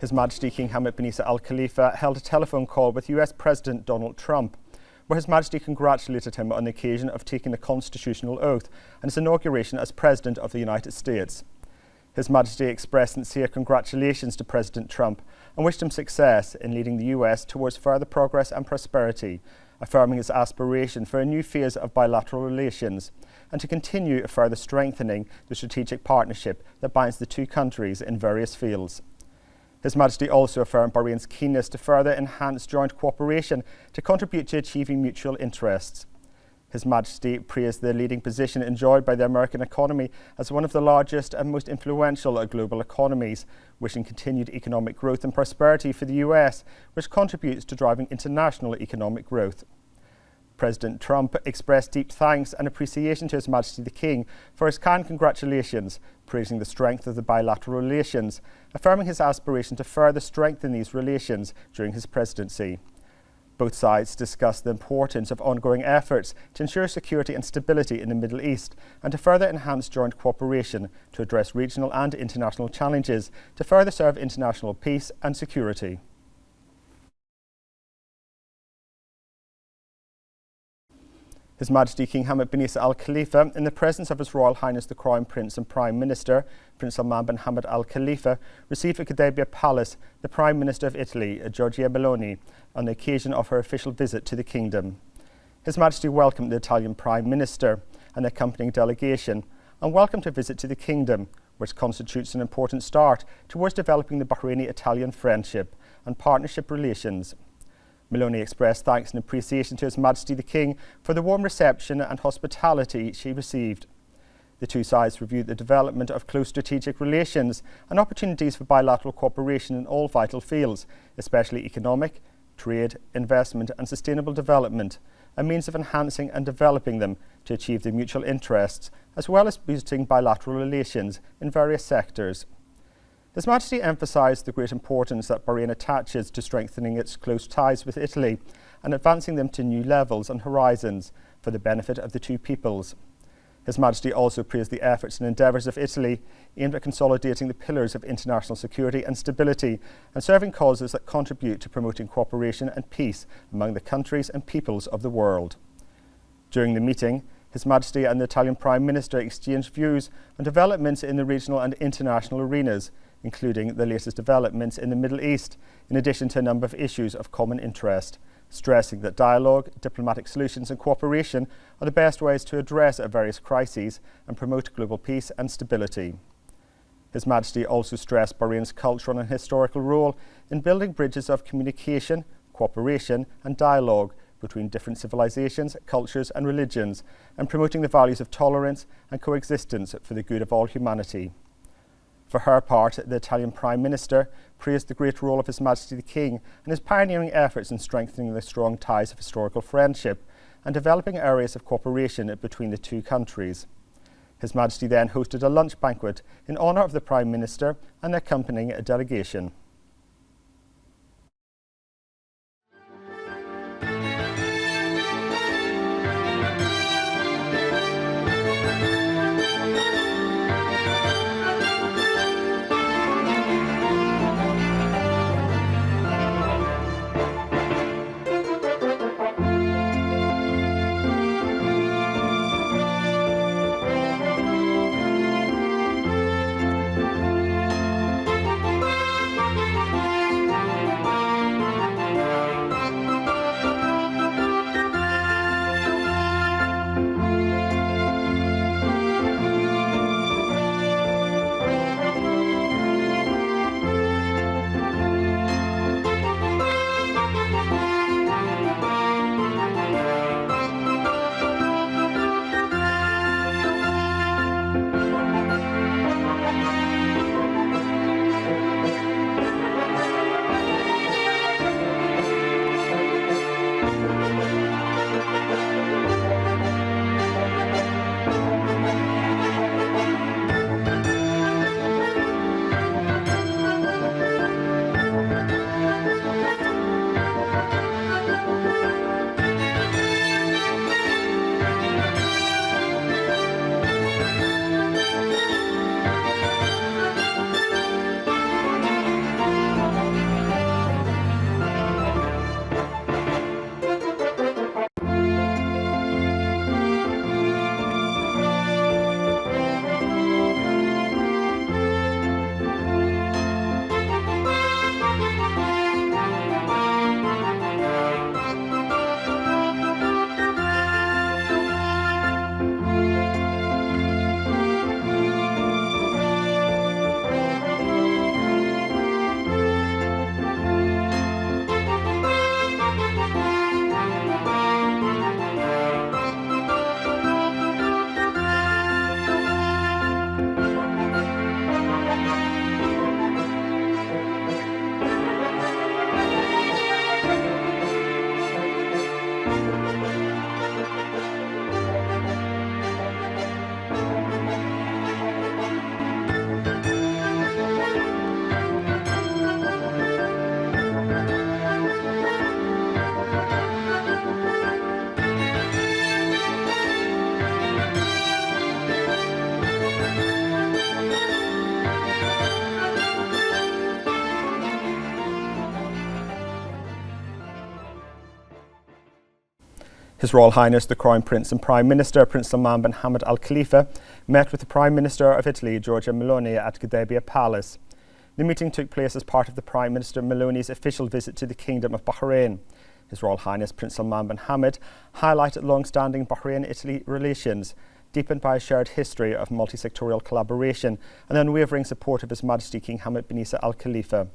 His Majesty King Hamad bin Isa Al Khalifa held a telephone call with US President Donald Trump, where His Majesty congratulated him on the occasion of taking the constitutional oath and his inauguration as President of the United States. His Majesty expressed sincere congratulations to President Trump and wished him success in leading the US towards further progress and prosperity, affirming his aspiration for a new phase of bilateral relations and to continue further strengthening the strategic partnership that binds the two countries in various fields. His Majesty also affirmed Bahrain's keenness to further enhance joint cooperation to contribute to achieving mutual interests. His Majesty praised the leading position enjoyed by the American economy as one of the largest and most influential global economies, wishing continued economic growth and prosperity for the US, which contributes to driving international economic growth. President Trump expressed deep thanks and appreciation to His Majesty the King for his kind congratulations, praising the strength of the bilateral relations, affirming his aspiration to further strengthen these relations during his presidency. Both sides discussed the importance of ongoing efforts to ensure security and stability in the Middle East and to further enhance joint cooperation to address regional and international challenges to further serve international peace and security. His Majesty King Hamad bin Isa Al Khalifa, in the presence of His Royal Highness the Crown Prince and Prime Minister, Prince Salman bin Hamad Al Khalifa, received at Qadabia Palace the Prime Minister of Italy, Giorgia Meloni, on the occasion of her official visit to the kingdom. His Majesty welcomed the Italian Prime Minister and the accompanying delegation and welcomed her visit to the kingdom, which constitutes an important start towards developing the Bahraini-Italian friendship and partnership relations. Meloni expressed thanks and appreciation to His Majesty the King for the warm reception and hospitality she received. The two sides reviewed the development of close strategic relations and opportunities for bilateral cooperation in all vital fields, especially economic, trade, investment and sustainable development, a means of enhancing and developing them to achieve their mutual interests, as well as boosting bilateral relations in various sectors. His Majesty emphasised the great importance that Bahrain attaches to strengthening its close ties with Italy and advancing them to new levels and horizons for the benefit of the two peoples. His Majesty also praised the efforts and endeavours of Italy aimed at consolidating the pillars of international security and stability and serving causes that contribute to promoting cooperation and peace among the countries and peoples of the world. During the meeting, His Majesty and the Italian Prime Minister exchanged views on developments in the regional and international arenas, including the latest developments in the Middle East, in addition to a number of issues of common interest, stressing that dialogue, diplomatic solutions and cooperation are the best ways to address various crises and promote global peace and stability. His Majesty also stressed Bahrain's cultural and historical role in building bridges of communication, cooperation and dialogue between different civilizations, cultures and religions, and promoting the values of tolerance and coexistence for the good of all humanity. For her part, the Italian Prime Minister praised the great role of His Majesty the King and his pioneering efforts in strengthening the strong ties of historical friendship and developing areas of cooperation between the two countries. His Majesty then hosted a lunch banquet in honour of the Prime Minister and the accompanying delegation. His Royal Highness the Crown Prince and Prime Minister Prince Salman bin Hamad Al Khalifa met with the Prime Minister of Italy Giorgia Meloni at Gudaibiya Palace. The meeting took place as part of the Prime Minister Meloni's official visit to the Kingdom of Bahrain. His Royal Highness Prince Salman bin Hamad highlighted long-standing Bahrain-Italy relations, deepened by a shared history of multi-sectorial collaboration and the unwavering support of His Majesty King Hamad bin Isa Al Khalifa.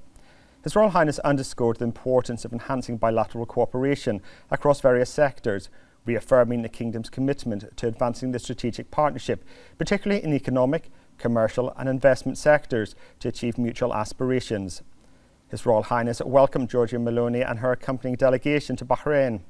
His Royal Highness underscored the importance of enhancing bilateral cooperation across various sectors, reaffirming the Kingdom's commitment to advancing the strategic partnership, particularly in economic, commercial and investment sectors, to achieve mutual aspirations. His Royal Highness welcomed Giorgia Meloni and her accompanying delegation to Bahrain.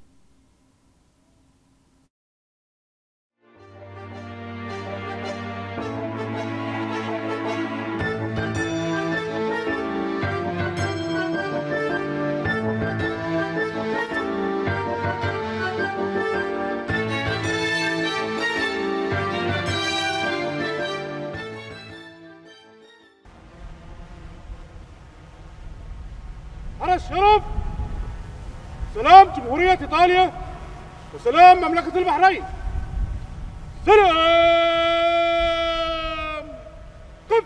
على الشرف سلام جمهورية إيطاليا وسلام مملكة البحرين. سلام قف.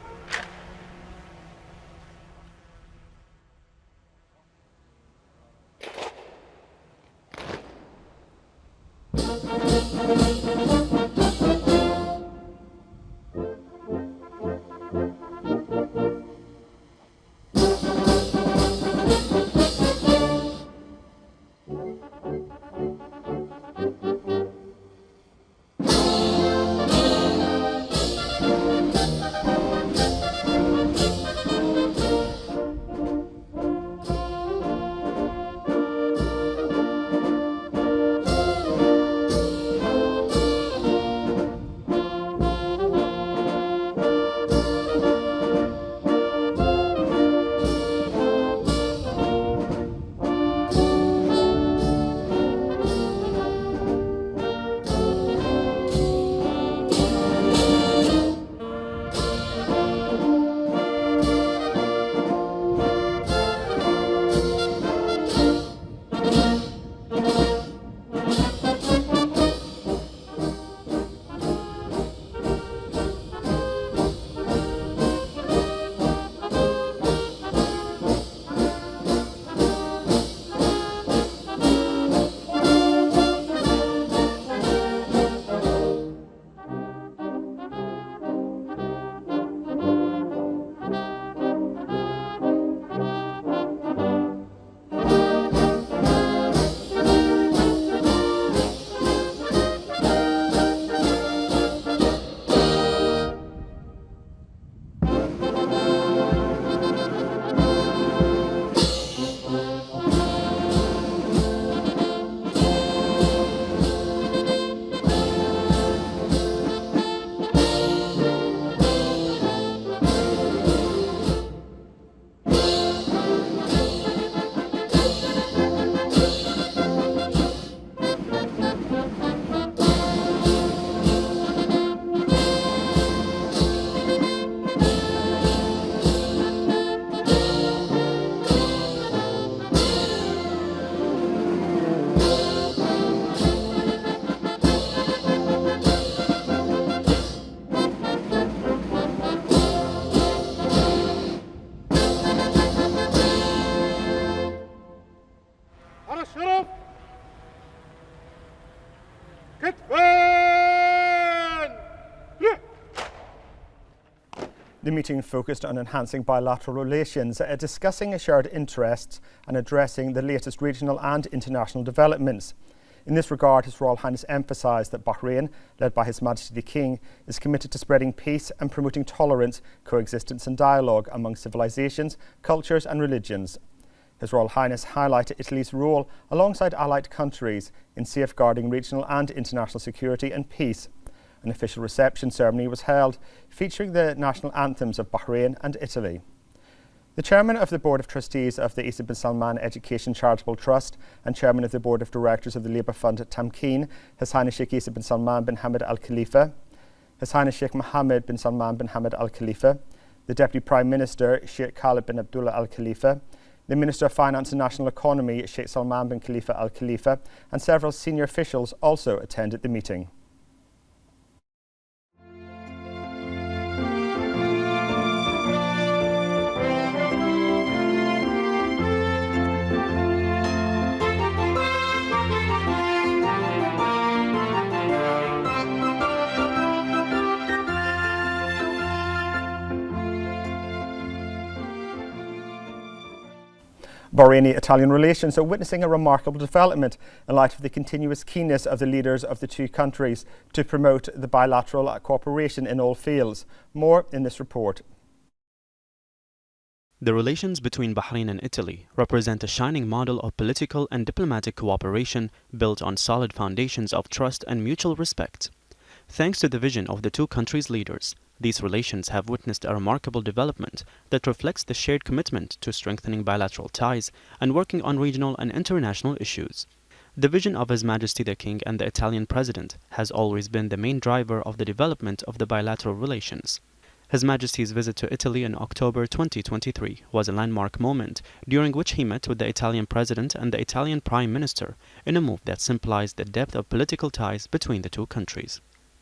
The meeting focused on enhancing bilateral relations, discussing shared interests and addressing the latest regional and international developments. In this regard, His Royal Highness emphasised that Bahrain, led by His Majesty the King, is committed to spreading peace and promoting tolerance, coexistence and dialogue among civilisations, cultures and religions. His Royal Highness highlighted Italy's role alongside allied countries in safeguarding regional and international security and peace. An official reception ceremony was held, featuring the national anthems of Bahrain and Italy. The Chairman of the Board of Trustees of the Isa bin Salman Education Charitable Trust and Chairman of the Board of Directors of the Labour Fund at Tamkeen, His Highness Sheikh Isa bin Salman bin Hamad Al Khalifa, His Highness Sheikh Mohammed bin Salman bin Hamad Al Khalifa, the Deputy Prime Minister Sheikh Khalid bin Abdullah Al Khalifa, The Minister of Finance and National Economy, Sheikh Salman bin Khalifa Al Khalifa, and several senior officials also attended the meeting. Bahraini-Italian relations are witnessing a remarkable development in light of the continuous keenness of the leaders of the two countries to promote the bilateral cooperation in all fields. More in this report. The relations between Bahrain and Italy represent a shining model of political and diplomatic cooperation built on solid foundations of trust and mutual respect. Thanks to the vision of the two countries' leaders, these relations have witnessed a remarkable development that reflects the shared commitment to strengthening bilateral ties and working on regional and international issues. The vision of His Majesty the King and the Italian President has always been the main driver of the development of the bilateral relations. His Majesty's visit to Italy in October 2023 was a landmark moment during which he met with the Italian President and the Italian Prime Minister in a move that symbolized the depth of political ties between the two countries.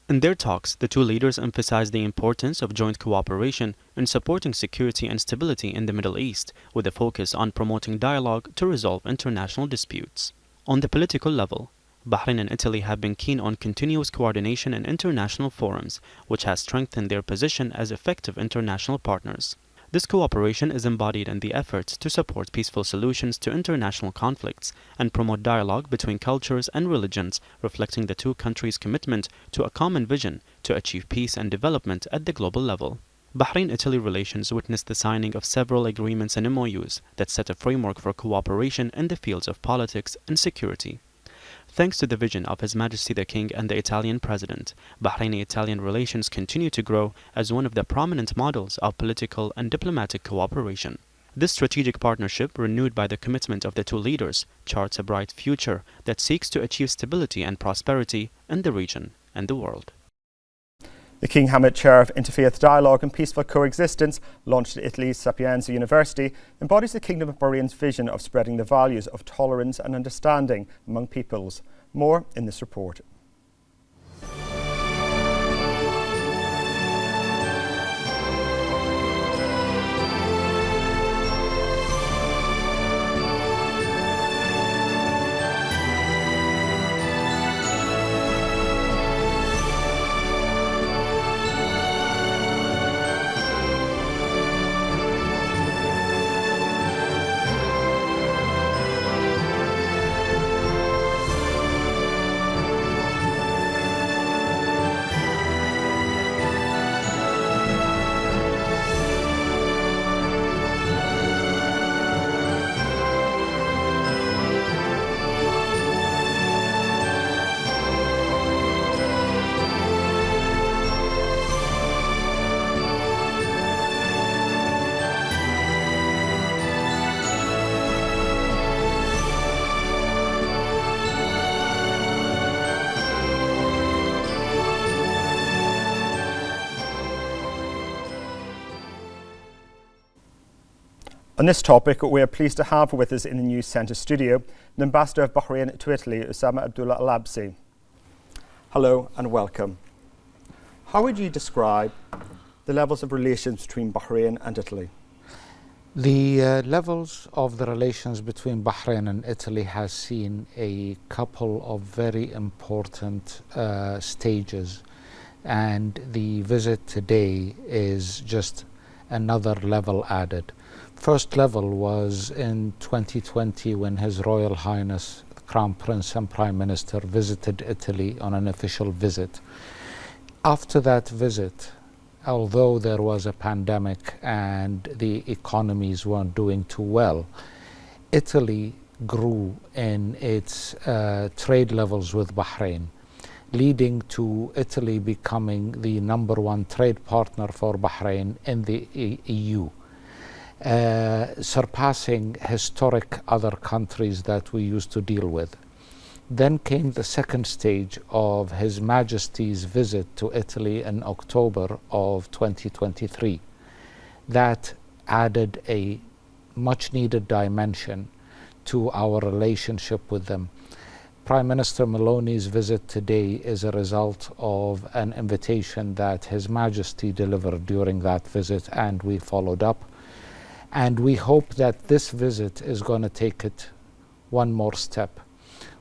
In their talks, the two leaders emphasized the importance of joint cooperation in supporting security and stability in the Middle East, with a focus on promoting dialogue to resolve international disputes. On the political level, Bahrain and Italy have been keen on continuous coordination in international forums, which has strengthened their position as effective international partners. This cooperation is embodied in the efforts to support peaceful solutions to international conflicts and promote dialogue between cultures and religions, reflecting the two countries' commitment to a common vision to achieve peace and development at the global level. Bahrain-Italy relations witnessed the signing of several agreements and MOUs that set a framework for cooperation in the fields of politics and security. Thanks to the vision of His Majesty the King and the Italian President, Bahraini-Italian relations continue to grow as one of the prominent models of political and diplomatic cooperation. This strategic partnership, renewed by the commitment of the two leaders, charts a bright future that seeks to achieve stability and prosperity in the region and the world. The King Hamad Chair of Interfaith Dialogue and Peaceful Coexistence, launched at Italy's Sapienza University, embodies the Kingdom of Bahrain's vision of spreading the values of tolerance and understanding among peoples. More in this report. On this topic, we are pleased to have with us in the News Centre studio the Ambassador of Bahrain to Italy, Osama Abdullah Al-Absi. Hello and welcome. How would you describe the levels of relations between Bahrain and Italy? The levels of the relations between Bahrain and Italy has seen a couple of very important stages, and the visit today is just another level added. First level was in 2020 when His Royal Highness the Crown Prince and Prime Minister visited Italy on an official visit. After that visit, although there was a pandemic and the economies weren't doing too well, Italy grew in its trade levels with Bahrain, leading to Italy becoming the #1 trade partner for Bahrain in the EU. Surpassing historic other countries that we used to deal with. Then came the second stage of His Majesty's visit to Italy in October of 2023. That added a much needed dimension to our relationship with them. Prime Minister Maloney's visit today is a result of an invitation that His Majesty delivered during that visit, and we followed up. And we hope that this visit is going to take it one more step.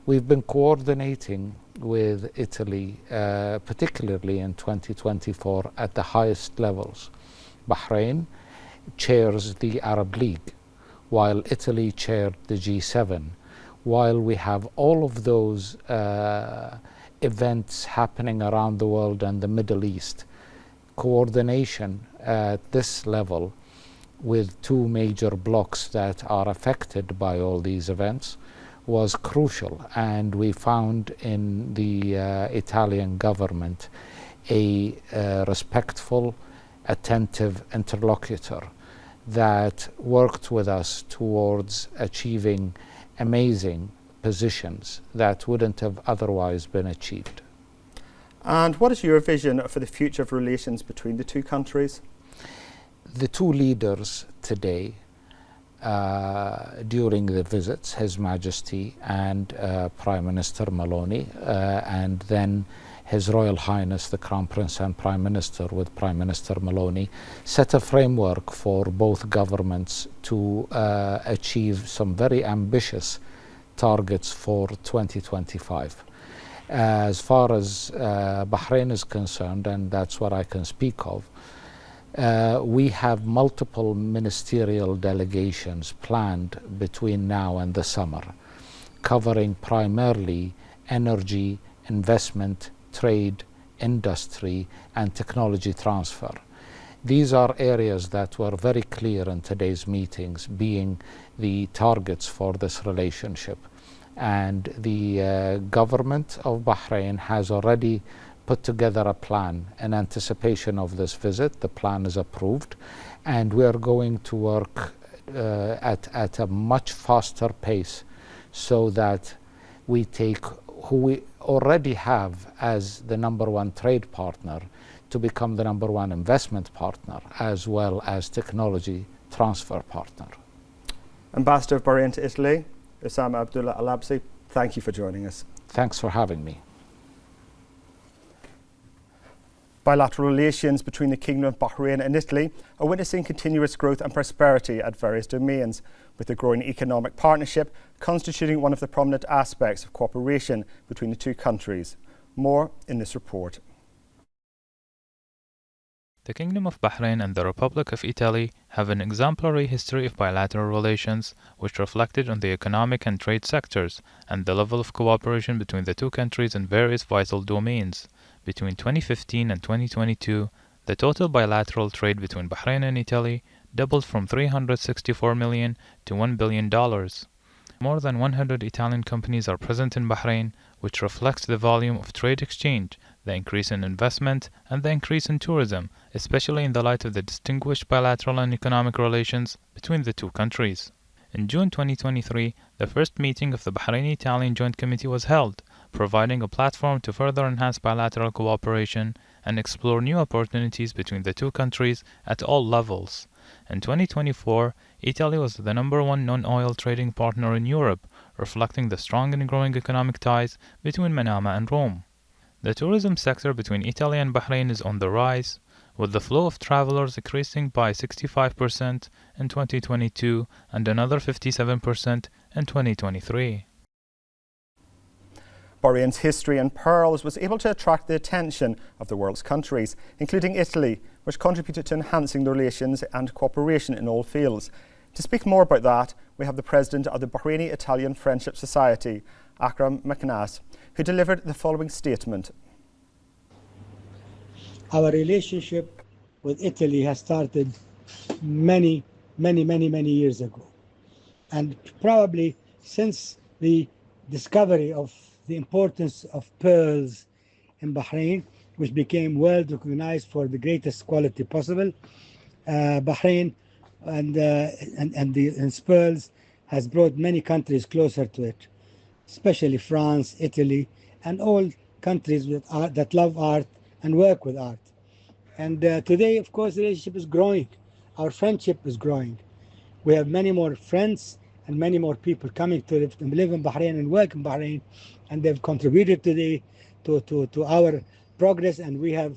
We've been coordinating with Italy, particularly in 2024, at the highest levels. Bahrain chairs the Arab League, while Italy chaired the G7. While we have all of those events happening around the world and the Middle East, coordination at this level with two major blocs that are affected by all these events was crucial, and we found in the Italian government a respectful, attentive interlocutor that worked with us towards achieving amazing positions that wouldn't have otherwise been achieved. And what is your vision for the future of relations between the two countries? The two leaders today, during the visits, His Majesty and Prime Minister Maloney, and then His Royal Highness the Crown Prince and Prime Minister with Prime Minister Maloney, set a framework for both governments to achieve some very ambitious targets for 2025. As far as Bahrain is concerned, and that's what I can speak of, we have multiple ministerial delegations planned between now and the summer, covering primarily energy, investment, trade, industry, and technology transfer. These are areas that were very clear in today's meetings, being the targets for this relationship. And the government of Bahrain has already put together a plan in anticipation of this visit. The plan is approved, and we are going to work at a much faster pace so that we take who we already have as the #1 trade partner to become the #1 investment partner, as well as technology transfer partner. Ambassador of Bahrain to Italy, Osama Abdullah Al-Absi, thank you for joining us. Thanks for having me. Bilateral relations between the Kingdom of Bahrain and Italy are witnessing continuous growth and prosperity at various domains, with the growing economic partnership constituting one of the prominent aspects of cooperation between the two countries. More in this report. The Kingdom of Bahrain and the Republic of Italy have an exemplary history of bilateral relations, which reflected on the economic and trade sectors and the level of cooperation between the two countries in various vital domains. Between 2015 and 2022, the total bilateral trade between Bahrain and Italy doubled from $364 million to $1 billion. More than 100 Italian companies are present in Bahrain, which reflects the volume of trade exchange, the increase in investment, and the increase in tourism, especially in the light of the distinguished bilateral and economic relations between the two countries. In June 2023, the first meeting of the Bahraini-Italian Joint Committee was held, providing a platform to further enhance bilateral cooperation and explore new opportunities between the two countries at all levels. In 2024, Italy was the #1 non-oil trading partner in Europe, reflecting the strong and growing economic ties between Manama and Rome. The tourism sector between Italy and Bahrain is on the rise, with the flow of travelers increasing by 65% in 2022 and another 57% in 2023. Bahrain's history and pearls was able to attract the attention of the world's countries, including Italy, which contributed to enhancing the relations and cooperation in all fields. To speak more about that, we have the president of the Bahraini-Italian Friendship Society, Akram Maknas, who delivered the following statement. Our relationship with Italy has started many years ago. And probably since the discovery of the importance of pearls in Bahrain, which became world recognized for the greatest quality possible, Bahrain and pearls has brought many countries closer to it, especially France, Italy, and all countries that love art and work with art. And today, of course, the relationship is growing. Our friendship is growing. we have many more friends and many more people coming to live in Bahrain and work in Bahrain, and they've contributed to our progress, and we have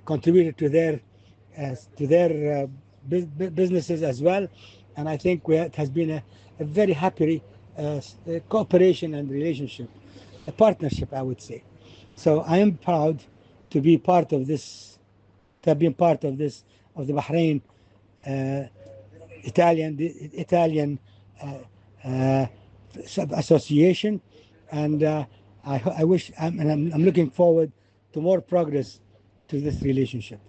contributed to their businesses as well. And I think it has been a very happy cooperation and relationship, a partnership, I would say. So I am proud to be part of this, to have been part of this, of the Bahrain Italian association, and I'm looking forward to more progress to this relationship.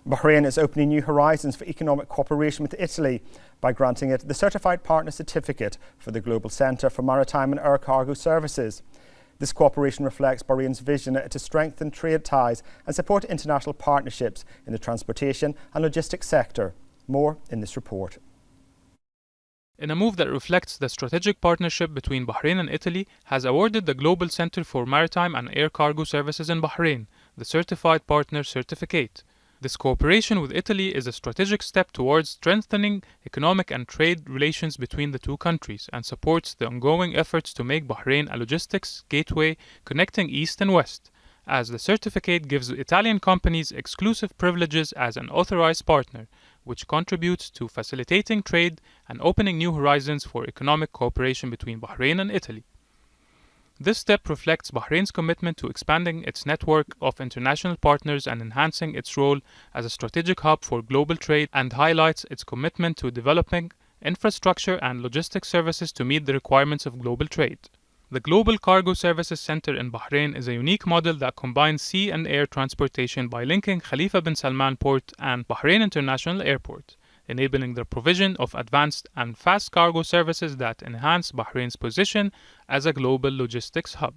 Bahrain is opening new horizons for economic cooperation with Italy by granting it the Certified Partner Certificate for the Global Centre for Maritime and Air Cargo Services. This cooperation reflects Bahrain's vision to strengthen trade ties and support international partnerships in the transportation and logistics sector. More in this report. In a move that reflects the strategic partnership between Bahrain and Italy, has awarded the Global Centre for Maritime and Air Cargo Services in Bahrain the Certified Partner Certificate. This cooperation with Italy is a strategic step towards strengthening economic and trade relations between the two countries and supports the ongoing efforts to make Bahrain a logistics gateway connecting East and West, as the certificate gives Italian companies exclusive privileges as an authorized partner, which contributes to facilitating trade and opening new horizons for economic cooperation between Bahrain and Italy. This step reflects Bahrain's commitment to expanding its network of international partners and enhancing its role as a strategic hub for global trade, and highlights its commitment to developing infrastructure and logistics services to meet the requirements of global trade. The Global Cargo Services Center in Bahrain is a unique model that combines sea and air transportation by linking Khalifa bin Salman Port and Bahrain International Airport, enabling the provision of advanced and fast cargo services that enhance Bahrain's position as a global logistics hub.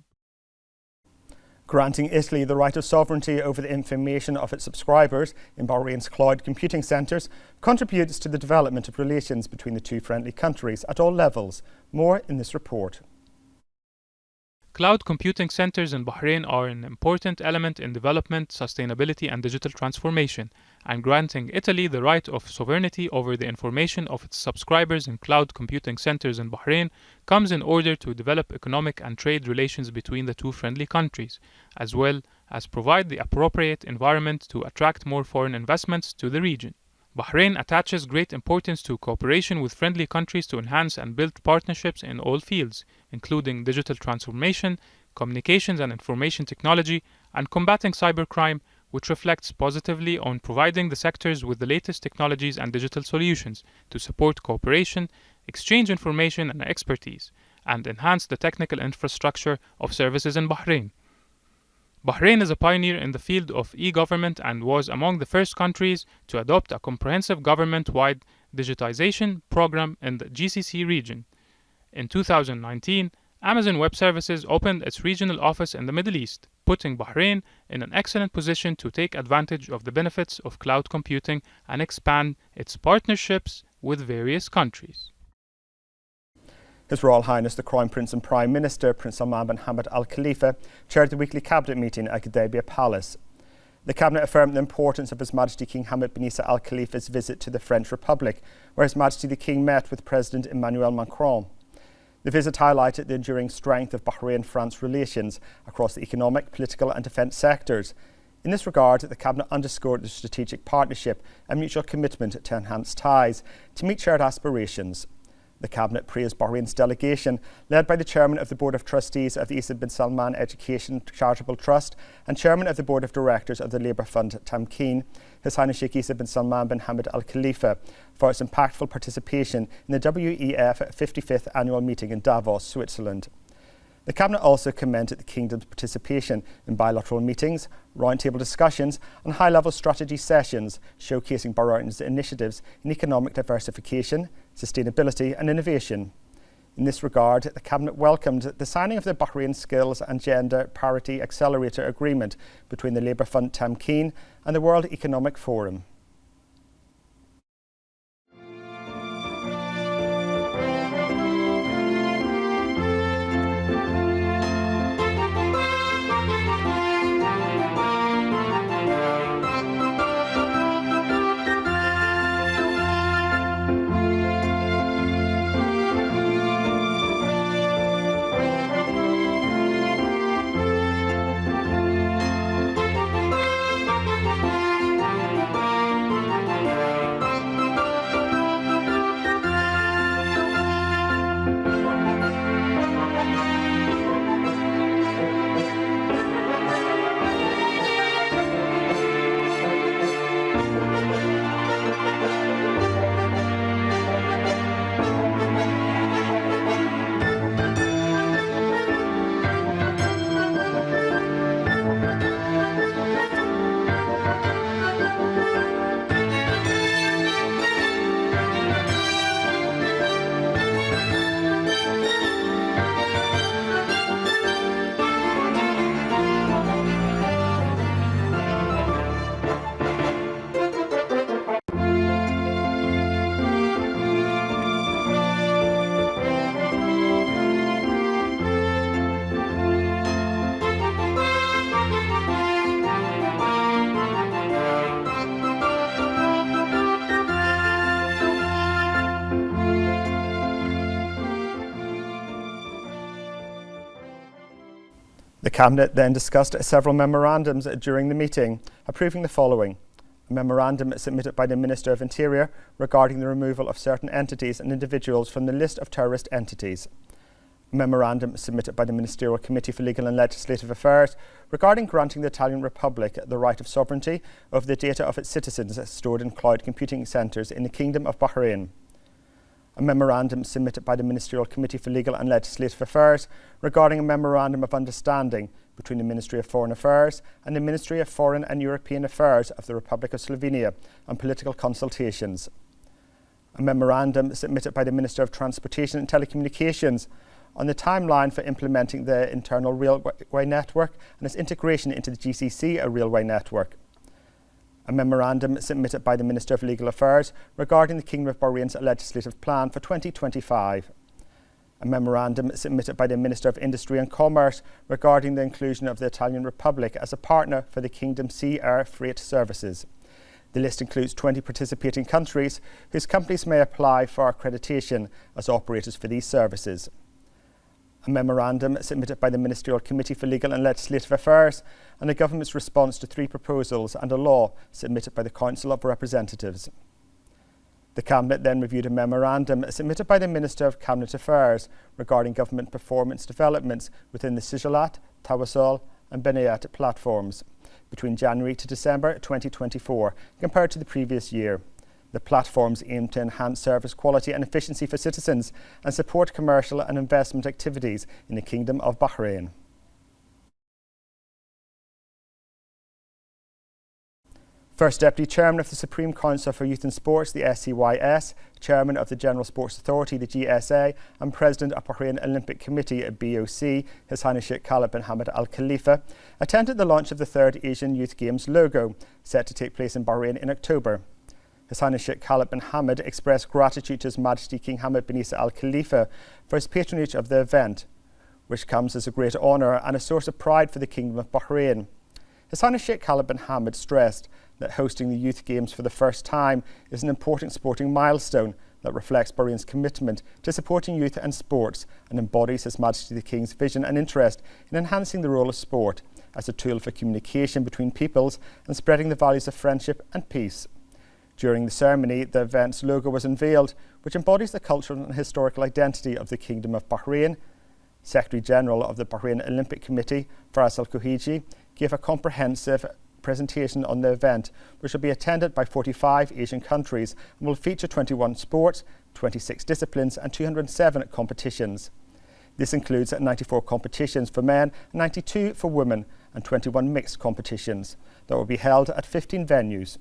Granting Italy the right of sovereignty over the information of its subscribers in Bahrain's cloud computing centres contributes to the development of relations between the two friendly countries at all levels. More in this report. Cloud computing centers in Bahrain are an important element in development, sustainability, and digital transformation, and granting Italy the right of sovereignty over the information of its subscribers in cloud computing centers in Bahrain comes in order to develop economic and trade relations between the two friendly countries, as well as provide the appropriate environment to attract more foreign investments to the region. Bahrain attaches great importance to cooperation with friendly countries to enhance and build partnerships in all fields, including digital transformation, communications and information technology, and combating cybercrime, which reflects positively on providing the sectors with the latest technologies and digital solutions to support cooperation, exchange information and expertise, and enhance the technical infrastructure of services in Bahrain. Bahrain is a pioneer in the field of e-government and was among the first countries to adopt a comprehensive government-wide digitization program in the GCC region. In 2019, Amazon Web Services opened its regional office in the Middle East, putting Bahrain in an excellent position to take advantage of the benefits of cloud computing and expand its partnerships with various countries. His Royal Highness the Crown Prince and Prime Minister, Prince Salman bin Hamad Al Khalifa, chaired the weekly cabinet meeting at Gudaibiya Palace. The cabinet affirmed the importance of His Majesty King Hamad bin Isa Al Khalifa's visit to the French Republic, where His Majesty the King met with President Emmanuel Macron. The visit highlighted the enduring strength of Bahrain-France relations across the economic, political and defence sectors. In this regard, the Cabinet underscored the strategic partnership and mutual commitment to enhance ties to meet shared aspirations. The Cabinet praised Bahrain's delegation, led by the Chairman of the Board of Trustees of the Isa bin Salman Education Charitable Trust and Chairman of the Board of Directors of the Labour Fund Tamkeen, His Highness Sheikh Isa bin Salman bin Hamad Al Khalifa, for its impactful participation in the WEF 55th Annual Meeting in Davos, Switzerland. The Cabinet also commended the Kingdom's participation in bilateral meetings, roundtable discussions and high-level strategy sessions showcasing Bahrain's initiatives in economic diversification, sustainability and innovation. In this regard, the Cabinet welcomed the signing of the Bahrain Skills and Gender Parity Accelerator Agreement between the Labour Fund Tamkeen and the World Economic Forum. The Cabinet then discussed several memorandums during the meeting, approving the following. A memorandum submitted by the Minister of Interior regarding the removal of certain entities and individuals from the list of terrorist entities. A memorandum submitted by the Ministerial Committee for Legal and Legislative Affairs regarding granting the Italian Republic the right of sovereignty over the data of its citizens stored in cloud computing centres in the Kingdom of Bahrain. A memorandum submitted by the Ministerial Committee for Legal and Legislative Affairs regarding a memorandum of understanding between the Ministry of Foreign Affairs and the Ministry of Foreign and European Affairs of the Republic of Slovenia on political consultations. A memorandum submitted by the Minister of Transportation and Telecommunications on the timeline for implementing the internal railway network and its integration into the GCC railway network. A memorandum submitted by the Minister of Legal Affairs regarding the Kingdom of Bahrain's legislative plan for 2025. A memorandum submitted by the Minister of Industry and Commerce regarding the inclusion of the Italian Republic as a partner for the Kingdom's sea air freight services. The list includes 20 participating countries whose companies may apply for accreditation as operators for these services. A memorandum submitted by the Ministerial Committee for Legal and Legislative Affairs and the Government's response to 3 proposals and a law submitted by the Council of Representatives. The Cabinet then reviewed a memorandum submitted by the Minister of Cabinet Affairs regarding government performance developments within the Sijalat, Tawassul and Benayat platforms between January to December 2024 compared to the previous year. The platforms aim to enhance service quality and efficiency for citizens and support commercial and investment activities in the Kingdom of Bahrain. First Deputy Chairman of the Supreme Council for Youth and Sports, the SCYS, Chairman of the General Sports Authority, the GSA, and President of Bahrain Olympic Committee, BOC, His Highness Sheikh Khalid bin Hamad Al Khalifa, attended the launch of the 3rd Asian Youth Games logo, set to take place in Bahrain in October. His Highness Sheikh Khalid bin Hamad expressed gratitude to His Majesty King Hamad bin Isa Al Khalifa for his patronage of the event, which comes as a great honour and a source of pride for the Kingdom of Bahrain. His Highness Sheikh Khalid bin Hamad stressed that hosting the Youth Games for the first time is an important sporting milestone that reflects Bahrain's commitment to supporting youth and sports and embodies His Majesty the King's vision and interest in enhancing the role of sport as a tool for communication between peoples and spreading the values of friendship and peace. During the ceremony, the event's logo was unveiled, which embodies the cultural and historical identity of the Kingdom of Bahrain. Secretary-General of the Bahrain Olympic Committee, Faraz Al-Kuhiji, gave a comprehensive presentation on the event, which will be attended by 45 Asian countries and will feature 21 sports, 26 disciplines and 207 competitions. This includes 94 competitions for men, 92 for women and 21 mixed competitions that will be held at 15 venues.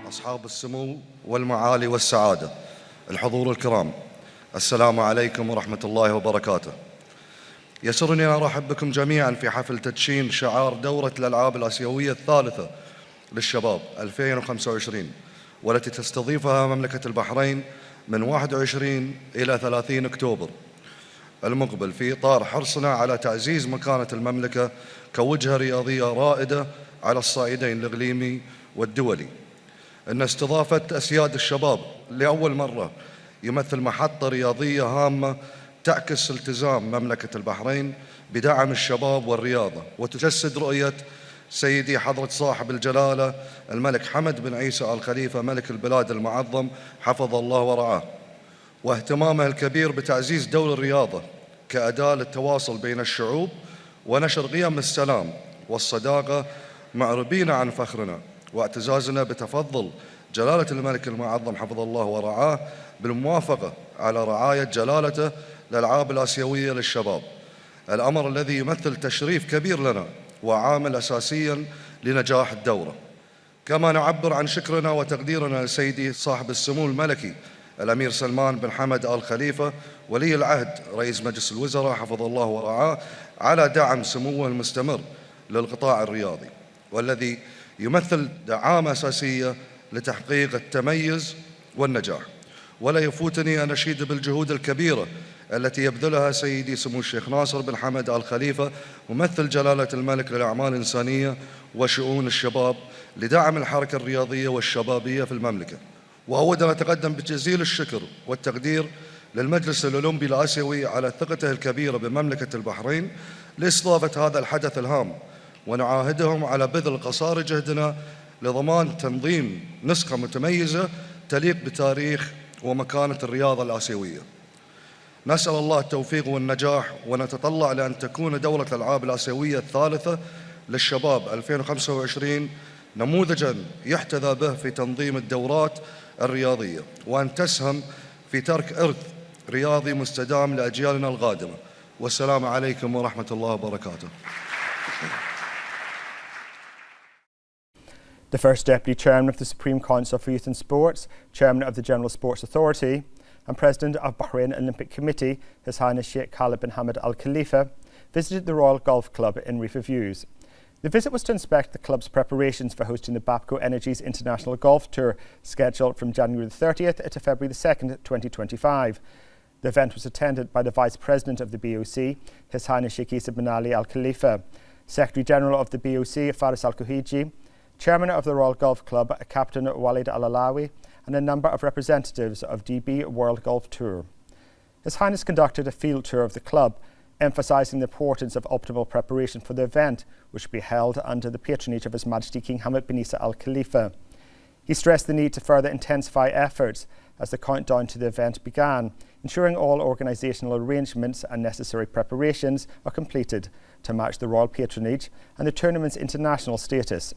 أصحاب السمو والمعالي والسعادة، الحضور الكرام، السلام عليكم ورحمة الله وبركاته. يسرني أن أرحب بكم جميعا في حفل تدشين شعار دورة الألعاب الآسيوية الثالثة للشباب 2025، والتي تستضيفها مملكة البحرين من 21 إلى 30 أكتوبر المقبل، في إطار حرصنا على تعزيز مكانة المملكة كوجهة رياضية رائدة على الصعيدين الإقليمي والدولي. إن استضافة أسياد الشباب لأول مرة يمثل محطة رياضية هامة تعكس التزام مملكة البحرين بدعم الشباب والرياضة، وتجسد رؤية سيدي حضرة صاحب الجلالة الملك حمد بن عيسى آل خليفة ملك البلاد المعظم حفظ الله ورعاه، واهتمامه الكبير بتعزيز دور الرياضة كأداة للتواصل بين الشعوب ونشر قيم السلام والصداقة، معربين عن فخرنا واعتزازنا بتفضل جلالة الملك المعظم حفظ الله ورعاه بالموافقة على رعاية جلالته الألعاب الآسيوية للشباب، الأمر الذي يمثل تشريف كبير لنا وعامل أساسيا لنجاح الدورة. كما نعبر عن شكرنا وتقديرنا لسيدي صاحب السمو الملكي الأمير سلمان بن حمد آل خليفة ولي العهد رئيس مجلس الوزراء حفظ الله ورعاه على دعم سموه المستمر للقطاع الرياضي، والذي يمثل دعامة أساسية لتحقيق التميز والنجاح. ولا يفوتني أن أشيد بالجهود الكبيرة التي يبذلها سيدي سمو الشيخ ناصر بن حمد آل خليفة ممثل جلالة الملك للأعمال الإنسانية وشؤون الشباب لدعم الحركة الرياضية والشبابية في المملكة. وأود أن أتقدم بجزيل الشكر والتقدير للمجلس الأولمبي الآسيوي على ثقته الكبيرة بمملكة البحرين لاستضافة هذا الحدث الهام، ونعاهدهم على بذل قصارى جهدنا لضمان تنظيم نسخة متميزة تليق بتاريخ ومكانة الرياضة الآسيوية. نسأل الله التوفيق والنجاح، ونتطلع لأن تكون دورة الألعاب الآسيوية الثالثة للشباب 2025 نموذجاً يحتذى به في تنظيم الدورات الرياضية، وأن تسهم في ترك إرث رياضي مستدام لأجيالنا القادمة. والسلام عليكم ورحمة الله وبركاته. The first Deputy Chairman of the Supreme Council for Youth and Sports, Chairman of the General Sports Authority and President of Bahrain Olympic Committee, His Highness Sheikh Khalifa bin Hamad Al Khalifa, visited the Royal Golf Club in Reef Views. The visit was to inspect the club's preparations for hosting the Bapco Energy's International Golf Tour, scheduled from January the 30th to February the 2nd, 2025. The event was attended by the Vice President of the BOC, His Highness Sheikh Isa bin Ali Al Khalifa, Secretary General of the BOC, Faris Al Kuhiji, Chairman of the Royal Golf Club, Captain Walid Al Alawi, and a number of representatives of DB World Golf Tour. His Highness conducted a field tour of the club, emphasising the importance of optimal preparation for the event, which will be held under the patronage of His Majesty King Hamad bin Isa Al Khalifa. He stressed the need to further intensify efforts as the countdown to the event began, ensuring all organisational arrangements and necessary preparations are completed to match the royal patronage and the tournament's international status.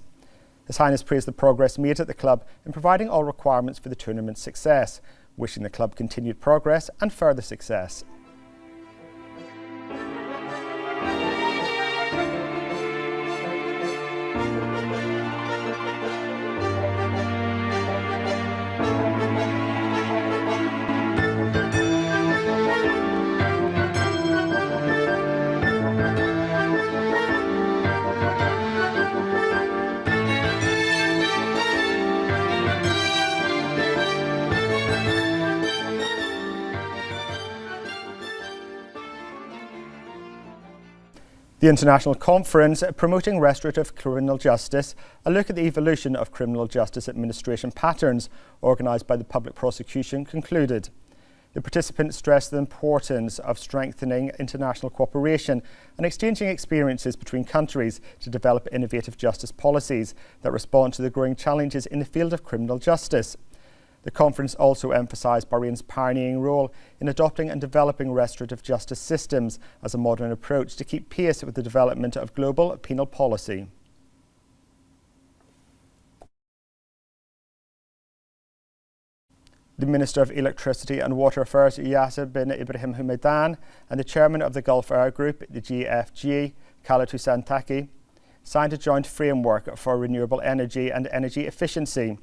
His Highness praised the progress made at the club in providing all requirements for the tournament's success, wishing the club continued progress and further success. The International Conference Promoting Restorative Criminal Justice, a look at the evolution of criminal justice administration patterns, organised by the Public Prosecution, concluded. The participants stressed the importance of strengthening international cooperation and exchanging experiences between countries to develop innovative justice policies that respond to the growing challenges in the field of criminal justice. The conference also emphasised Bahrain's pioneering role in adopting and developing restorative justice systems as a modern approach to keep pace with the development of global penal policy. The Minister of Electricity and Water Affairs, Yasser bin Ibrahim Hamad, and the Chairman of the Gulf Air Group, the GFG, Khalid Hussein Taki, signed a joint framework for renewable energy and energy efficiency.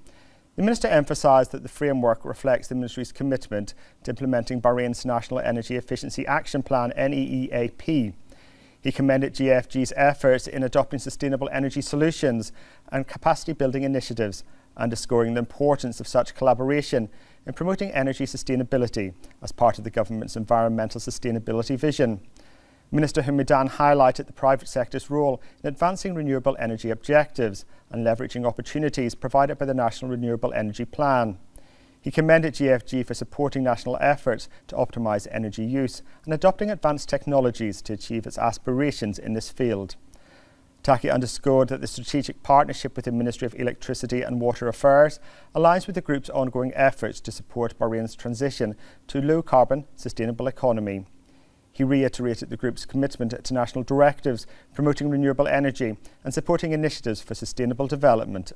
The Minister emphasised that the framework reflects the Ministry's commitment to implementing Bahrain's National Energy Efficiency Action Plan, NEEAP. He commended GFG's efforts in adopting sustainable energy solutions and capacity building initiatives, underscoring the importance of such collaboration in promoting energy sustainability as part of the government's environmental sustainability vision. Minister Hamad highlighted the private sector's role in advancing renewable energy objectives and leveraging opportunities provided by the National Renewable Energy Plan. He commended GFG for supporting national efforts to optimise energy use and adopting advanced technologies to achieve its aspirations in this field. Taki underscored that the strategic partnership with the Ministry of Electricity and Water Affairs aligns with the group's ongoing efforts to support Bahrain's transition to a low-carbon, sustainable economy. He reiterated the group's commitment to national directives promoting renewable energy and supporting initiatives for sustainable development.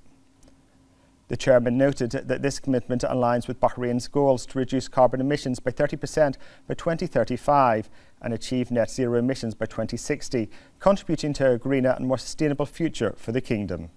The chairman noted that this commitment aligns with Bahrain's goals to reduce carbon emissions by 30% by 2035 and achieve net zero emissions by 2060, contributing to a greener and more sustainable future for the kingdom.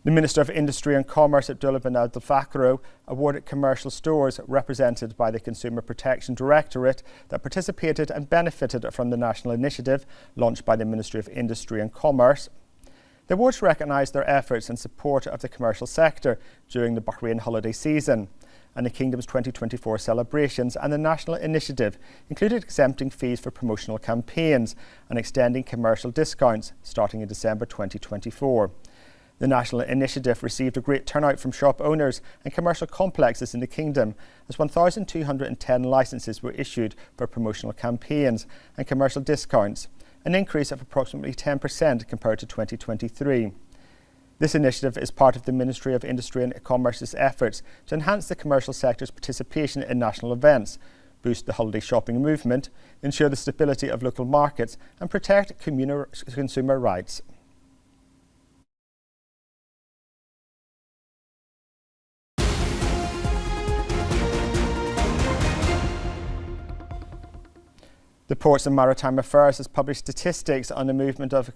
The Minister of Industry and Commerce, Abdullah bin Abdul Fakhro, awarded commercial stores represented by the Consumer Protection Directorate that participated and benefited from the national initiative launched by the Ministry of Industry and Commerce. The awards recognised their efforts in support of the commercial sector during the Bahrain holiday season, and the Kingdom's 2024 celebrations and the national initiative included exempting fees for promotional campaigns and extending commercial discounts starting in December 2024. The national initiative received a great turnout from shop owners and commercial complexes in the Kingdom, as 1,210 licences were issued for promotional campaigns and commercial discounts, an increase of approximately 10% compared to 2023. This initiative is part of the Ministry of Industry and Commerce's efforts to enhance the commercial sector's participation in national events, boost the holiday shopping movement, ensure the stability of local markets and protect consumer rights. The Ports and Maritime Affairs has published statistics on the movement of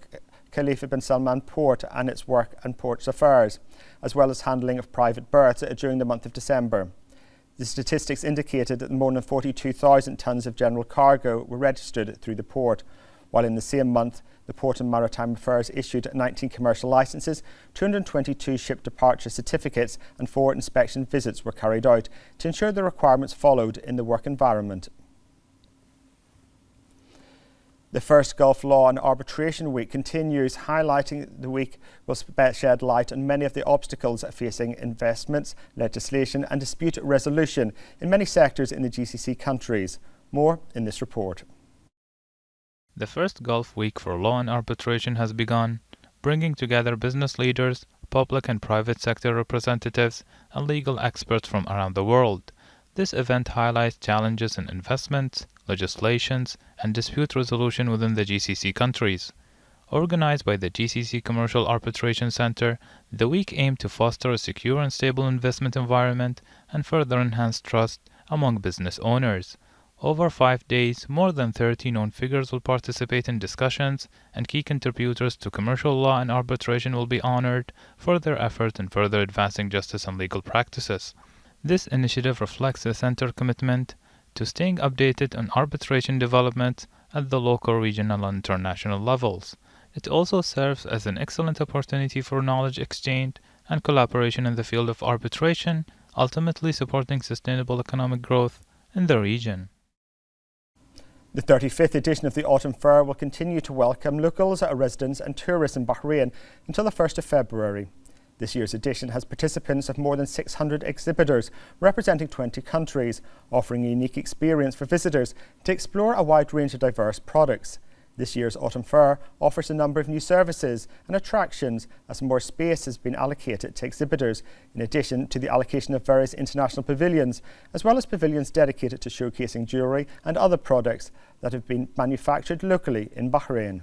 Khalifa bin Salman Port and its work and ports affairs, as well as handling of private berths during the month of December. The statistics indicated that more than 42,000 tonnes of general cargo were registered through the port, while in the same month, the Port and Maritime Affairs issued 19 commercial licences, 222 ship departure certificates and 4 inspection visits were carried out to ensure the requirements followed in the work environment. The first Gulf Law and Arbitration Week continues, highlighting the week will shed light on many of the obstacles facing investments, legislation and dispute resolution in many sectors in the GCC countries. More in this report. The first Gulf Week for Law and Arbitration has begun, bringing together business leaders, public and private sector representatives, and legal experts from around the world. This event highlights challenges in investments, legislations, and dispute resolution within the GCC countries. Organized by the GCC Commercial Arbitration Center, the week aimed to foster a secure and stable investment environment and further enhance trust among business owners. Over 5 days, more than 30 known figures will participate in discussions, and key contributors to commercial law and arbitration will be honored for their efforts in further advancing justice and legal practices. This initiative reflects the Center's commitment to staying updated on arbitration developments at the local, regional, and international levels. It also serves as an excellent opportunity for knowledge exchange and collaboration in the field of arbitration, ultimately supporting sustainable economic growth in the region. The 35th edition of the Autumn Fair will continue to welcome locals, residents and tourists in Bahrain until the 1st of February. This year's edition has participants of more than 600 exhibitors representing 20 countries, offering a unique experience for visitors to explore a wide range of diverse products. This year's Autumn Fair offers a number of new services and attractions as more space has been allocated to exhibitors, in addition to the allocation of various international pavilions, as well as pavilions dedicated to showcasing jewellery and other products that have been manufactured locally in Bahrain.